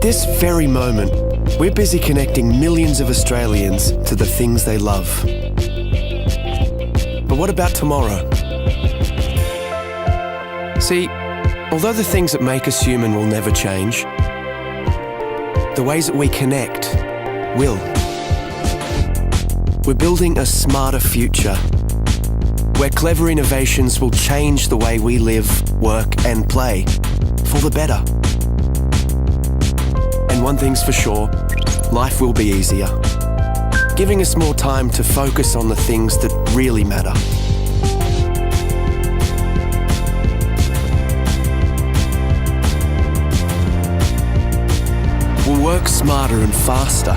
At this very moment, we're busy connecting millions of Australians to the things they love. But what about tomorrow? See, although the things that make us human will never change, the ways that we connect will. We're building a smarter future where clever innovations will change the way we live, work and play for the better. And one thing's for sure, life will be easier, giving us more time to focus on the things that really matter. We'll work smarter and faster.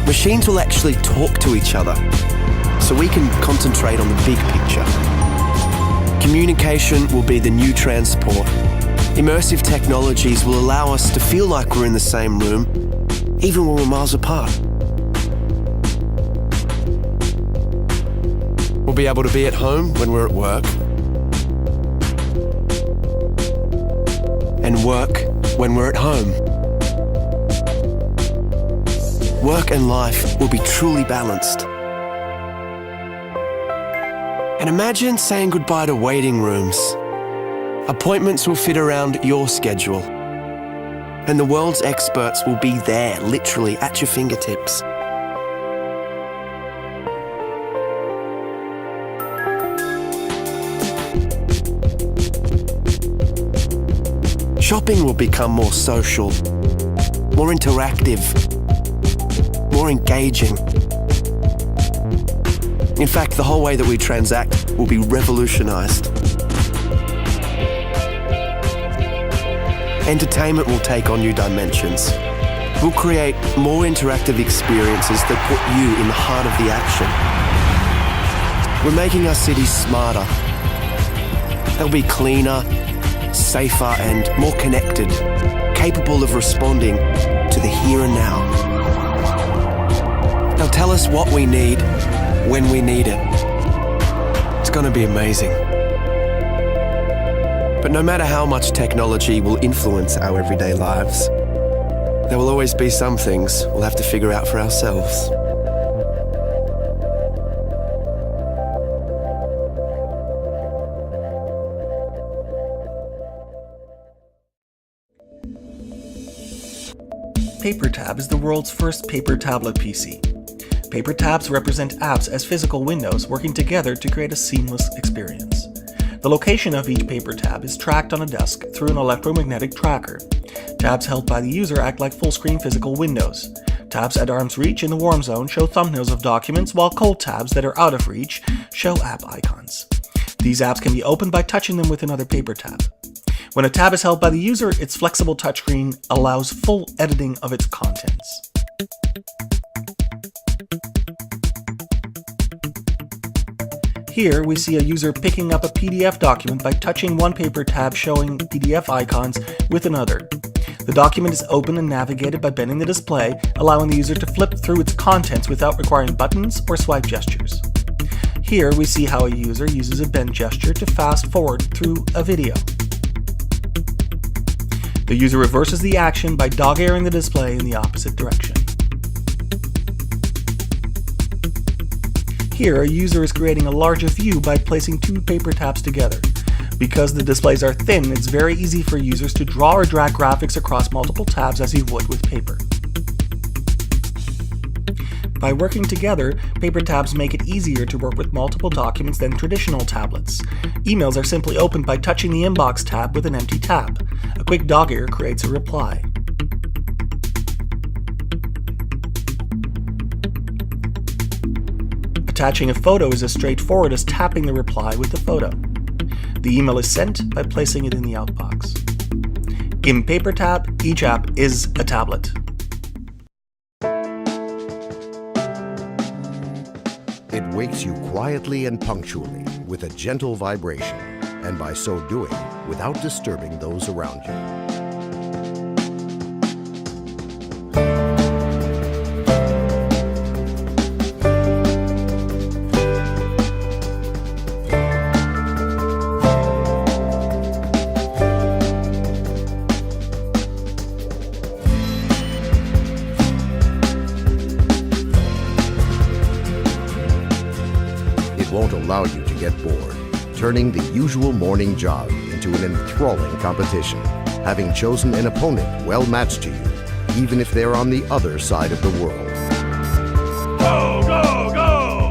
Machines will actually talk to each other, so we can concentrate on the big picture. Communication will be the new transport. Immersive technologies will allow us to feel like we're in the same room, even when we're miles apart. We'll be able to be at home when we're at work, and work when we're at home. Work and life will be truly balanced. And imagine saying goodbye to waiting rooms. Appointments will fit around your schedule. And the world's experts will be there, literally at your fingertips. Shopping will become more social, more interactive, more engaging. In fact, the whole way that we transact will be revolutionized. Entertainment will take on new dimensions. We'll create more interactive experiences that put you in the heart of the action. We're making our cities smarter. They'll be cleaner, safer, and more connected, capable of responding to the here and now. They'll tell us what we need when we need it. It's going to be amazing. But no matter how much technology will influence our everyday lives, there will always be some things we'll have to figure out for ourselves. PaperTab is the world's first paper tablet PC. Paper tabs represent apps as physical windows working together to create a seamless experience. The location of each paper tab is tracked on a desk through an electromagnetic tracker. Tabs held by the user act like full-screen physical windows. Tabs at arm's reach in the warm zone show thumbnails of documents, while cold tabs that are out of reach show app icons. These apps can be opened by touching them with another paper tab. When a tab is held by the user, its flexible touchscreen allows full editing of its contents. Here we see a user picking up a PDF document by touching one paper tab showing PDF icons with another. The document is opened and navigated by bending the display, allowing the user to flip through its contents without requiring buttons or swipe gestures. Here we see how a user uses a bend gesture to fast forward through a video. The user reverses the action by dog-earing the display in the opposite direction. Here, a user is creating a larger view by placing two paper tabs together. Because the displays are thin, it's very easy for users to draw or drag graphics across multiple tabs as you would with paper. By working together, paper tabs make it easier to work with multiple documents than traditional tablets. Emails are simply opened by touching the inbox tab with an empty tab. A quick dog-ear creates a reply. Attaching a photo is as straightforward as tapping the reply with the photo. The email is sent by placing it in the outbox. In PaperTab, each app is a tablet. It wakes you quietly and punctually with a gentle vibration, and by so doing, without disturbing those around you. It won't allow you to get bored, turning the usual morning jog into an enthralling competition, having chosen an opponent well matched to you, even if they're on the other side of the world. Go, go, go!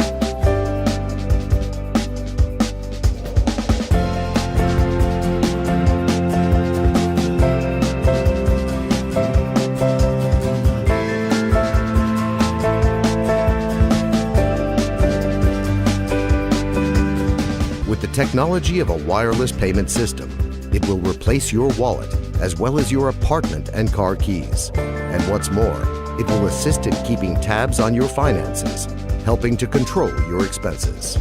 With the technology of a wireless payment system, it will replace your wallet as well as your apartment and car keys. And what's more, it will assist in keeping tabs on your finances, helping to control your expenses.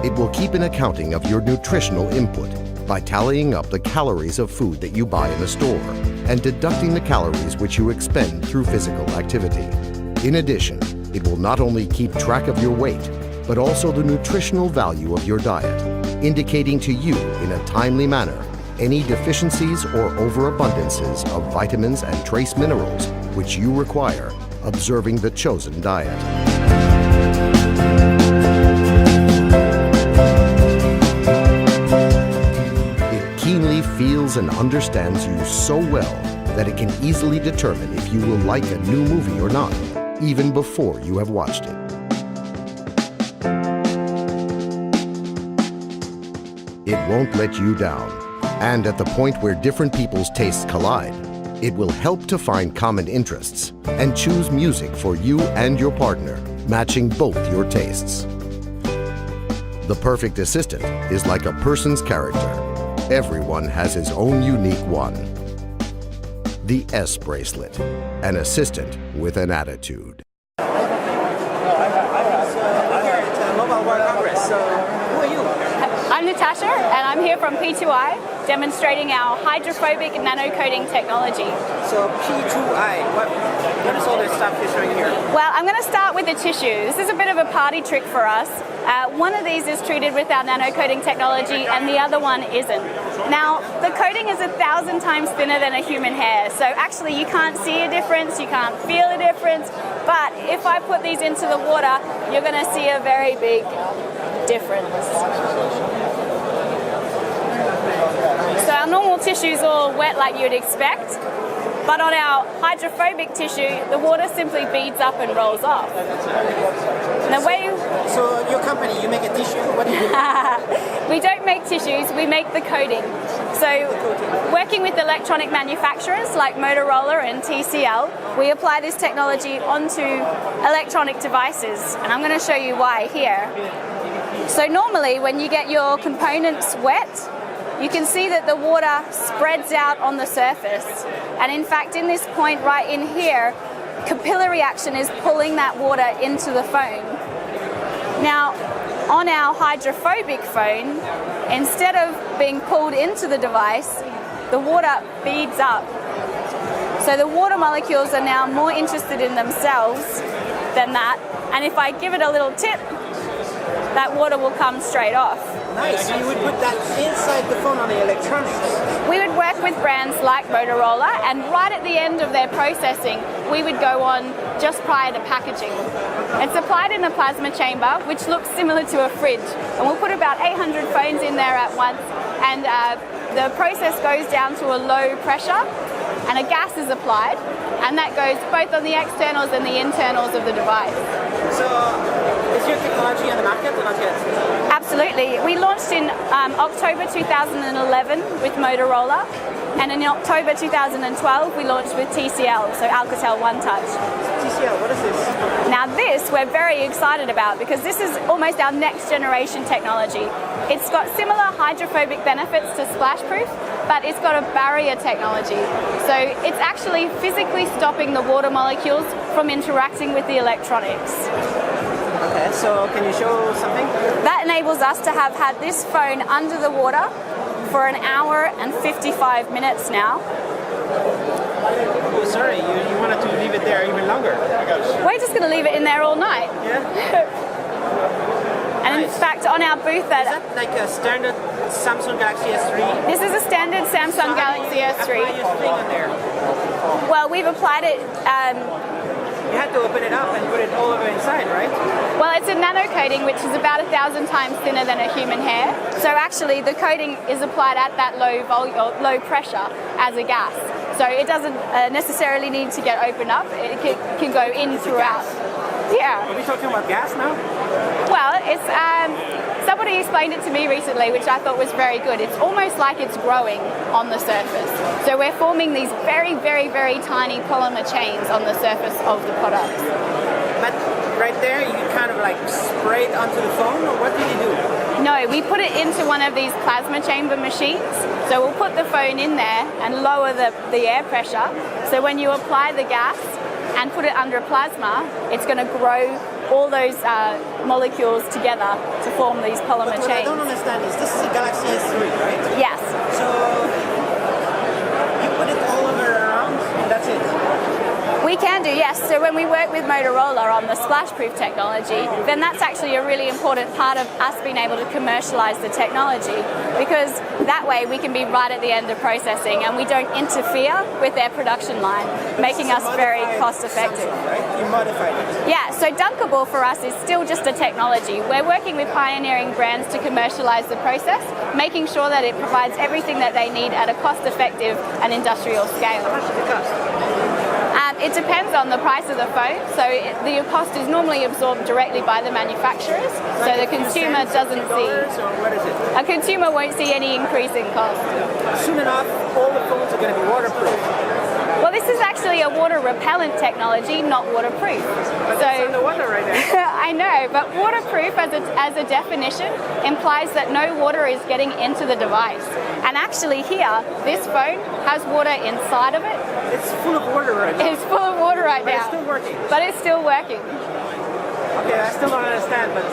It will keep an accounting of your nutritional input by tallying up the calories of food that you buy in the store and deducting the calories which you expend through physical activity. In addition, it will not only keep track of your weight, but also the nutritional value of your diet, indicating to you in a timely manner any deficiencies or overabundances of vitamins and trace minerals which you require, observing the chosen diet. It keenly feels and understands you so well that it can easily determine if you will like a new movie or not, even before you have watched it. It won't let you down. And at the point where different people's tastes collide, it will help to find common interests and choose music for you and your partner, matching both your tastes. The perfect assistant is like a person's character. Everyone has his own unique one. The S bracelet, an assistant with an attitude. I'm Natasha, and I'm here from P2I, demonstrating our hydrophobic nanocoating technology. So P2I, what is all this stuff you're showing here? Well, I'm going to start with the tissue. This is a bit of a party trick for us. One of these is treated with our nanocoating technology, and the other one isn't. Now, the coating is 1,000 times thinner than a human hair, so actually you can't see a difference, you can't feel a difference, but if I put these into the water, you're going to see a very big difference. So our normal tissue is all wet like you'd expect, but on our hydrophobic tissue, the water simply beads up and rolls off. And the way So your company, you make a tissue? What do you do? we don't make tissues, we make the coating. So working with electronic manufacturers like Motorola and TCL, we apply this technology onto electronic devices, and I'm going to show you why here. So normally when you get your components wet, you can see that the water spreads out on the surface. And in fact, in this point right in here, capillary action is pulling that water into the phone. Now, on our hydrophobic phone, instead of being pulled into the device, the water beads up. So the water molecules are now more interested in themselves than that. And if I give it a little tip, that water will come straight off. Nice, so you would put that inside the phone on the electronics. We would work with brands like Motorola, and right at the end of their processing, we would go on just prior to packaging. It's applied in a plasma chamber, which looks similar to a fridge. And we'll put about 800 phones in there at once, and the process goes down to a low pressure, and a gas is applied, and that goes both on the externals and the internals of the device. So is your technology on the market or not yet? Absolutely. We launched in October 2011 with Motorola, and in October 2012 we launched with TCL, so Alcatel One Touch. TCL, what is this? Now this we're very excited about because this is almost our next generation technology. It's got similar hydrophobic benefits to splashproof, but it's got a barrier technology. So it's actually physically stopping the water molecules from interacting with the electronics. Okay, so can you show something? That enables us to have had this phone under the water for 1 hour and 55 minutes now. Oh, sorry, you wanted to leave it there even longer. We're just going to leave it in there all night. Yeah? And in Nice. fact, on our booth Is that like a standard Samsung Galaxy S3? this is a standard Samsung Galaxy Apply S3. your thing on there. Well, we've applied it You had to open it up and put it all over inside, right? Well, it's a nano coating, which is about 1,000 times thinner than a human hair. So actually, the coating is applied at that low pressure as a gas. So it doesn't necessarily need to get opened up. It can go in throughout. Yeah. Are we talking about gas now? Well, it's somebody explained it to me recently, which I thought was very good. It's almost like it's growing on the surface. So we're forming these very, very, very tiny polymer chains on the surface of the product. But right there, you kind of like spray it onto the phone, or what do you do? No, we put it into one of these plasma chamber machines. So we'll put the phone in there and lower the air pressure. So when you apply the gas and put it under plasma, it's going to grow all those molecules together to form these polymer But what chains. I don't understand is this is a Galaxy S3, right? Yes. So you put it all over around, and that's it. We can do, yes. So when we work with Motorola on the splash-proof technology, then that's actually a really important part of us being able to commercialize the technology, because that way we can be right at the end of processing and we don't interfere with their production line, making us very cost-effective. Right? You modified it. Yeah, so Dunkable for us is still just a technology. We're working with pioneering brands to commercialize the process, making sure that it provides everything that they need at a cost-effective and industrial scale. How much does it cost? It depends on the price of the phone. So the cost is normally absorbed directly by the manufacturers, so the consumer doesn't see. Or what is it? A consumer won't see any increase in cost. Soon enough, all the phones are going to be waterproof. Well, this is actually a water repellent technology, not waterproof. But it's underwater right now. I know, but waterproof as a definition implies that no water is getting into the device. And actually here, this phone has water inside of it. It's full of water right now. It's full of water right But now. it's still working. But it's still working. Okay, I still don't understand, but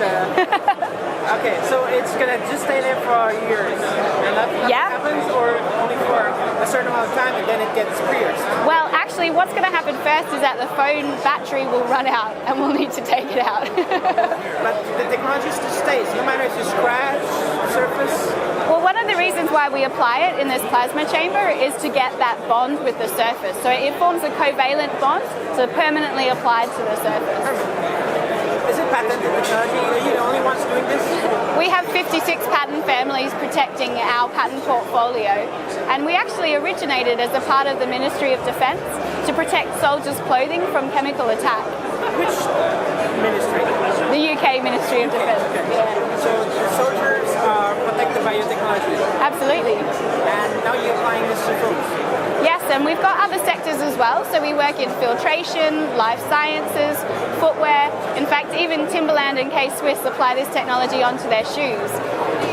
okay, so it's gonna just stay there for years, and nothing happens, or only for a certain amount of time, and then it gets pierced. Well, actually, what's going to happen first is that the phone battery will run out, and we'll need to take it out. But the technology still stays, no matter if you scratch the surface. Well, one of the reasons why we apply it in this plasma chamber is to get that bond with the surface. So it forms a covalent bond, so permanently applied to the surface. Is it patented technology? Are you the only ones doing this? We have 56 patent families protecting our patent portfolio, and we actually originated as a part of the Ministry of Defence to protect soldiers' clothing from chemical attack. Which ministry? The UK Ministry of Defence. Okay. Yeah. So the soldiers are protected by your technology, Absolutely. and now you're applying this to phones. Yes, and we've got other sectors as well. So we work in filtration, life sciences, footwear. In fact, even Timberland and K-Swiss apply this technology onto their shoes.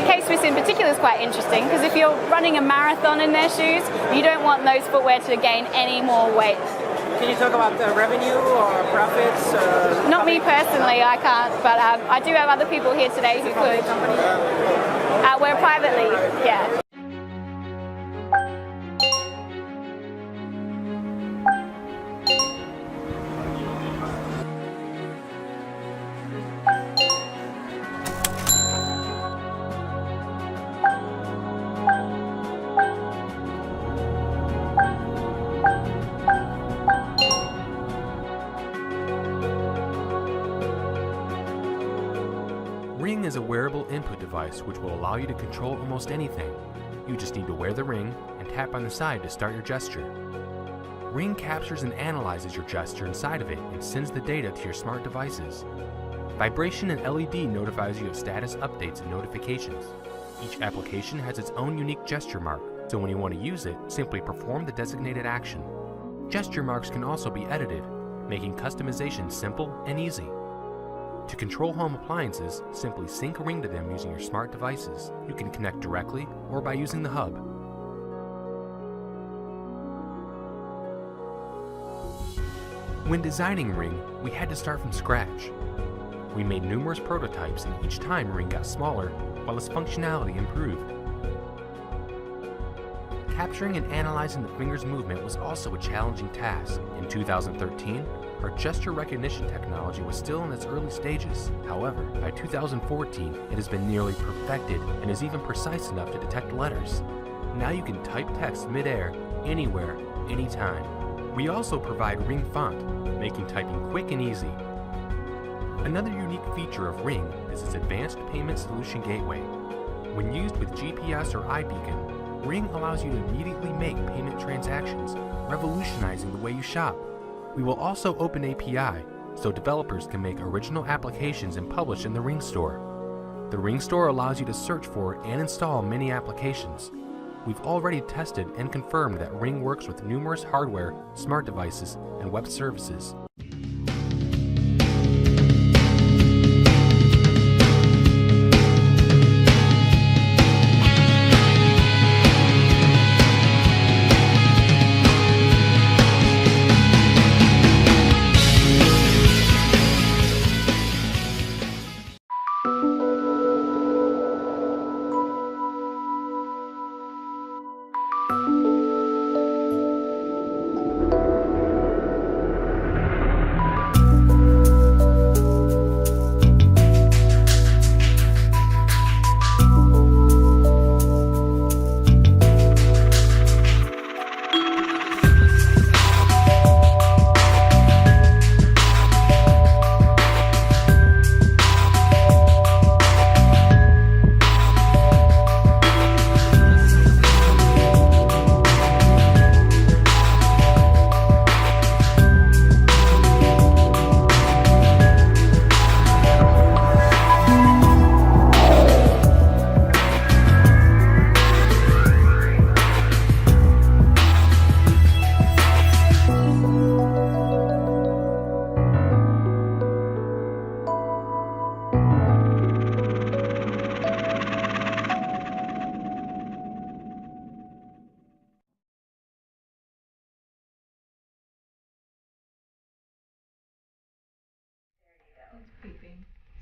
K-Swiss in particular is quite interesting because if you're running a marathon in their shoes, you don't want those footwear to gain any more weight. Can you talk about revenue or profits? Not me personally, I can't, but I do have other people here today who could. We're privately, yeah. Ring is a wearable input device which will allow you to control almost anything. You just need to wear the ring and tap on the side to start your gesture. Ring captures and analyzes your gesture inside of it and sends the data to your smart devices. Vibration and LED notifies you of status updates and notifications. Each application has its own unique gesture mark, so when you want to use it, simply perform the designated action. Gesture marks can also be edited, making customization simple and easy. To control home appliances, simply sync a ring to them using your smart devices. You can connect directly or by using the hub. When designing Ring, we had to start from scratch. We made numerous prototypes, and each time Ring got smaller, while its functionality improved. Capturing and analyzing the finger's movement was also a challenging task. In 2013, our gesture recognition technology was still in its early stages. However, by 2014, it has been nearly perfected and is even precise enough to detect letters. Now you can type text mid-air, anywhere, anytime. We also provide Ring Font, making typing quick and easy. Another unique feature of Ring is its advanced payment solution gateway. When used with GPS or iBeacon, Ring allows you to immediately make payment transactions, revolutionizing the way you shop. We will also open API, so developers can make original applications and publish in the Ring Store. The Ring Store allows you to search for and install many applications. We've already tested and confirmed that Ring works with numerous hardware, smart devices, and web services.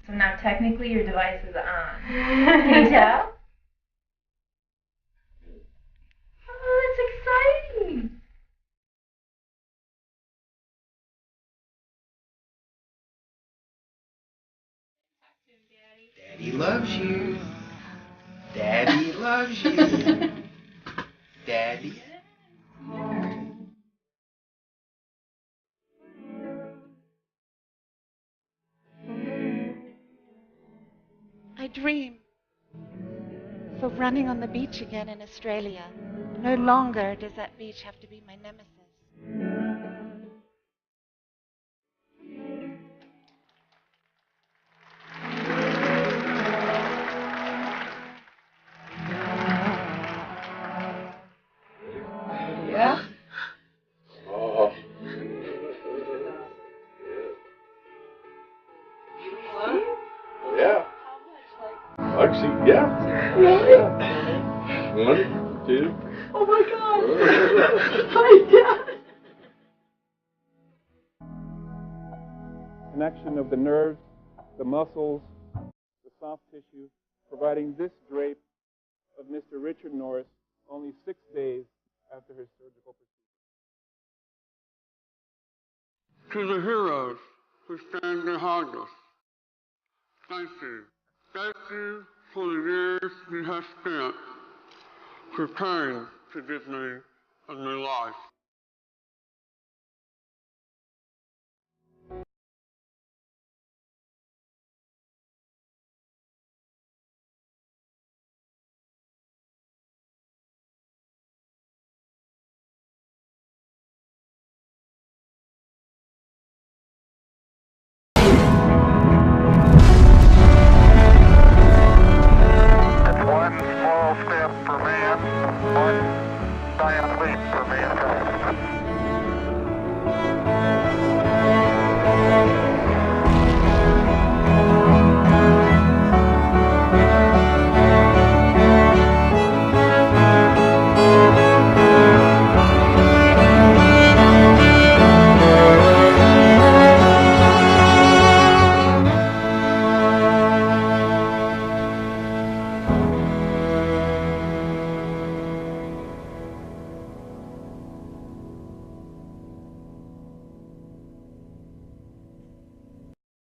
So now technically your device is on. Can you tell? Oh, that's exciting! Daddy loves you. Daddy loves you. Daddy. I dream of running on the beach again in Australia. No longer does that beach have to be my nemesis. Yeah? Oh. Yeah. Actually, yeah. Really? Yeah. 1, 2. Oh my God! Hi, Dad! Connection of the nerves, the muscles, the soft tissue, providing this drape of Mr. Richard Norris only 6 days after his surgical procedure. To the heroes who stand behind us, thank you. Thank you for the years you have spent preparing to give me a new life.